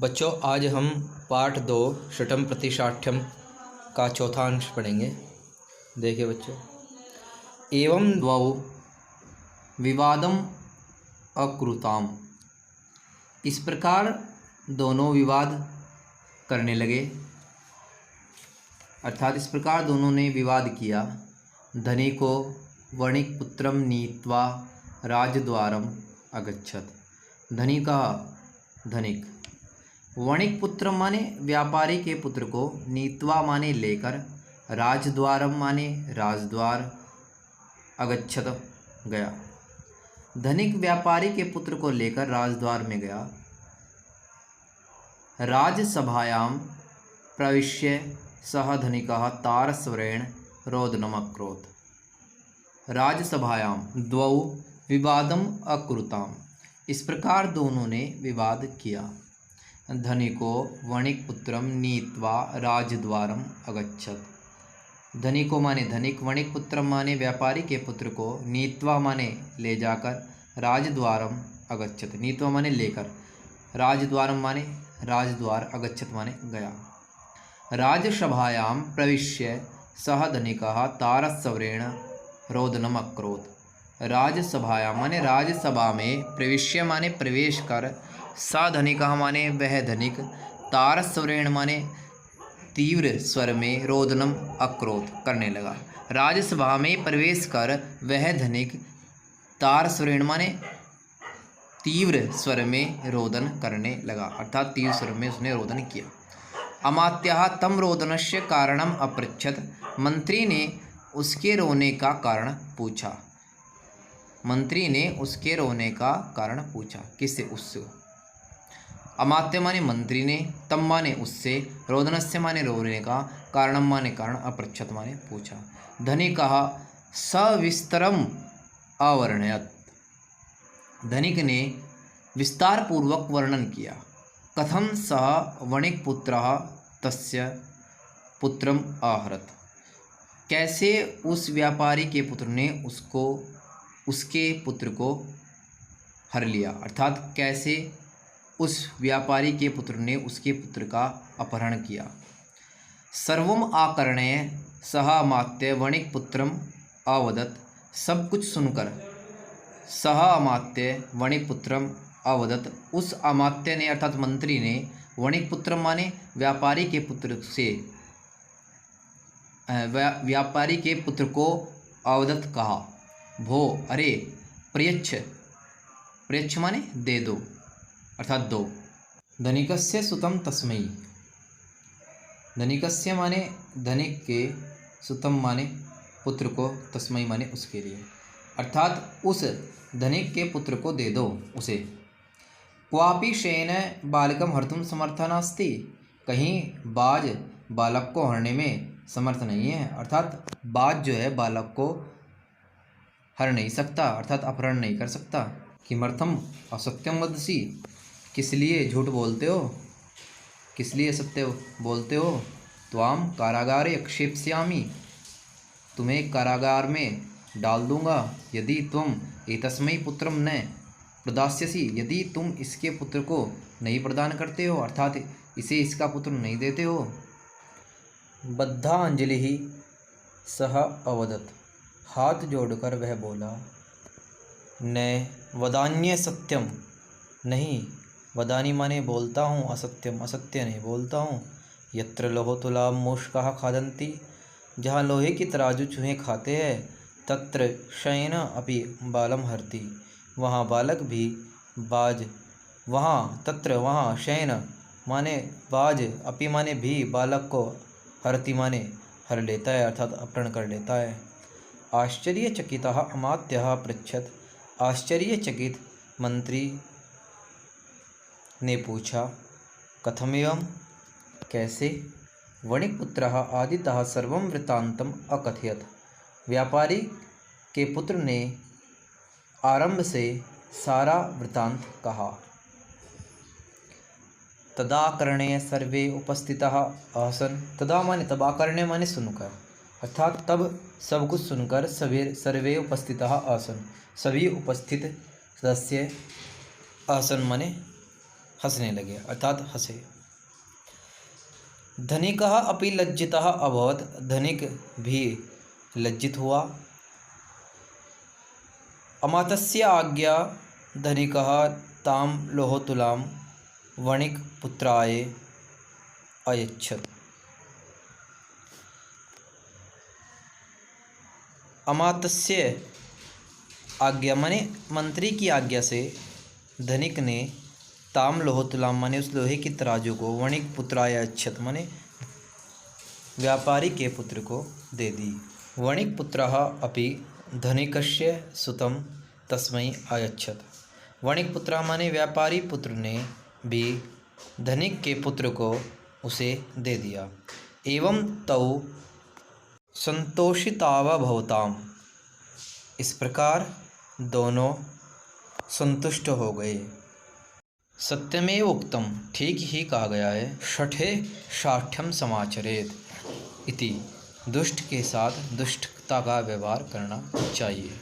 बच्चों, आज हम पाठ 2 शठम प्रतिशाठ्यम का चौथा अंश पढ़ेंगे। देखिए बच्चों, एवं द्वौ विवादम अकुरुताम। इस प्रकार दोनों विवाद करने लगे, अर्थात इस प्रकार दोनों ने विवाद किया। धनिको वणिक पुत्रम नीत्वा राजद्वारम अगच्छत। धनिक वणिक पुत्र माने व्यापारी के पुत्र को, नीत्वा माने लेकर, राजद्वारम माने राजद्वार, अगच्छत गया। धनिक व्यापारी के पुत्र को लेकर राजद्वार में गया। राजसभायां प्रविश्य सह धनिकः तारस्वरेण रोदनम् अकरोत्। राजसभायां द्वौ विवादम अकुरुताम। इस प्रकार दोनों ने विवाद किया। धनिको वणिक पुत्रम नीत्वा राजद्वारम अगच्छत। धनिको माने धनिक, वणिक पुत्रम माने व्यापारी के पुत्र को, नीत्वा माने ले जाकर, राजद्वारम अगच्छत, नीत्वा माने लेकर, राजद्वारम माने राजद्वार, अगच्छत माने गया। राजसभायां प्रविश्य सह धनिकः तारस्वरेण रोदनम् अकरोत्। राजसभायां माने राजसभा में, प्रविश्य माने प्रवेश कर, सा धनिकः माने वह धनिक, तारस्वरेण माने तीव्र स्वर में, रोदनम अकरोत् करने लगा। राजसभा में प्रवेश कर वह धनिक तारस्वरेण माने तीव्र स्वर में रोदन करने लगा, अर्थात तीव्र स्वर में उसने रोदन किया। अमात्यः तम रोदनस्य कारणम अपृच्छत। मंत्री ने उसके रोने का कारण पूछा। मंत्री ने उसके रोने का कारण पूछा। किससे? उससे। अमात्य माने मंत्री ने, तम माने उससे, रोदनस्य माने रोने का, कारणम माने कारण, अपृच्छत माने पूछा। धनिकः सविस्तरम अवर्णयत। धनिक ने विस्तार पूर्वक वर्णन किया। कथम सह वणिक पुत्रः तस्य पुत्रम आहरत। कैसे उस व्यापारी के पुत्र ने उसके पुत्र को हर लिया, अर्थात कैसे उस व्यापारी के पुत्र ने उसके पुत्र का अपहरण किया। सर्वम आकर्ण्य सह अमात्य वणिक पुत्रम अवदत। सब कुछ सुनकर सह अमात्य वणिक पुत्रम अवदत, उस अमात्य ने अर्थात मंत्री ने, वणिक पुत्र माने व्यापारी के पुत्र से, व्यापारी के पुत्र को अवदत कहा। भो अरे, प्रयच्छ माने दे दो, अर्थात दो। धनिकस्य सुतम तस्मै। धनिकस्य माने धनिक के, सुतम माने पुत्र को, तस्मै माने उसके लिए, अर्थात उस धनिक के पुत्र को दे दो उसे। क्वापि शेन बालकम हर्तुम समर्था नास्ति। कहीं बाज बालक को हरने में समर्थ नहीं है, अर्थात बाज जो है बालक को हर नहीं सकता, अर्थात अपहरण नहीं कर सकता। किमर्थम असत्यम वदसि। किस लिए झूठ बोलते हो, किस लिए सत्य बोलते हो। त्वाम कारागारे क्षेप्स्यामि। तुम्हें कारागार में डाल दूंगा। यदि तुम एतस्मै पुत्रम न प्रदास्यसि। यदि तुम इसके पुत्र को नहीं प्रदान करते हो, अर्थात इसे इसका पुत्र नहीं देते हो। बद्धा अंजलि ही सह अवदत। हाथ जोड़कर वह बोला। न वदान्य सत्यम। नहीं, वदानी माने बोलता हूँ, असत्यम असत्य नहीं बोलता हूँ। यत्र लोहो तुलाम मूषकाः खादन्ति। जहाँ लोहे की तराजू चूहे खाते हैं, तत्र शयन अपि बालम हरति। वहाँ बालक भी बाज, वहाँ शयन माने बाज, अपि माने भी, बालक को हरति माने हर लेता है, अर्थात अपहरण कर लेता है। आश्चर्यचकितः अमात्यः पृच्छत। आश्चर्यचकित मंत्री ने पूछा। कथमेवं, कैसे। वणिक पुत्रः आदितः सर्वं वृत्तान्तं अकथयत। व्यापारी के पुत्र ने आरंभ से सारा वृत्तांत कहा। तदा करणे सर्वे उपस्थितः आसन। तदा माने तब, आकर्ण्य माने सुनकर, अर्थात तब सब कुछ सुनकर सर्वे उपस्थितः आसन, सभी उपस्थित सदस्य, आसन माने हंसने लगे अर्थात हंसे। धनिकः अपि लज्जितः अभवत्, धनिक भी लज्जित हुआ। अमात्यस्य आज्ञा धनिकः तां लोहतुलां वणिक्पुत्राय अयच्छत्। अमात्यस्य आज्ञा माने मंत्री की आज्ञा से धनिक ने ताम लोहतुलाम माने उस लोहे की तराजू को वणिक पुत्राय अयच्छत् माने व्यापारी के पुत्र को दे दी। वणिक पुत्रः अपि धनिकस्य सुतं तस्मै अयच्छत्। वणिक पुत्र माने व्यापारी पुत्र ने भी धनिक के पुत्र को उसे दे दिया। एवं तौ संतोषिताव भवताम, इस प्रकार दोनों संतुष्ट हो गए। सत्यमेव उक्तम, ठीक ही कहा गया है। षठे शाठ्यम समाचरेत इति, दुष्ट के साथ दुष्टता का व्यवहार करना चाहिए।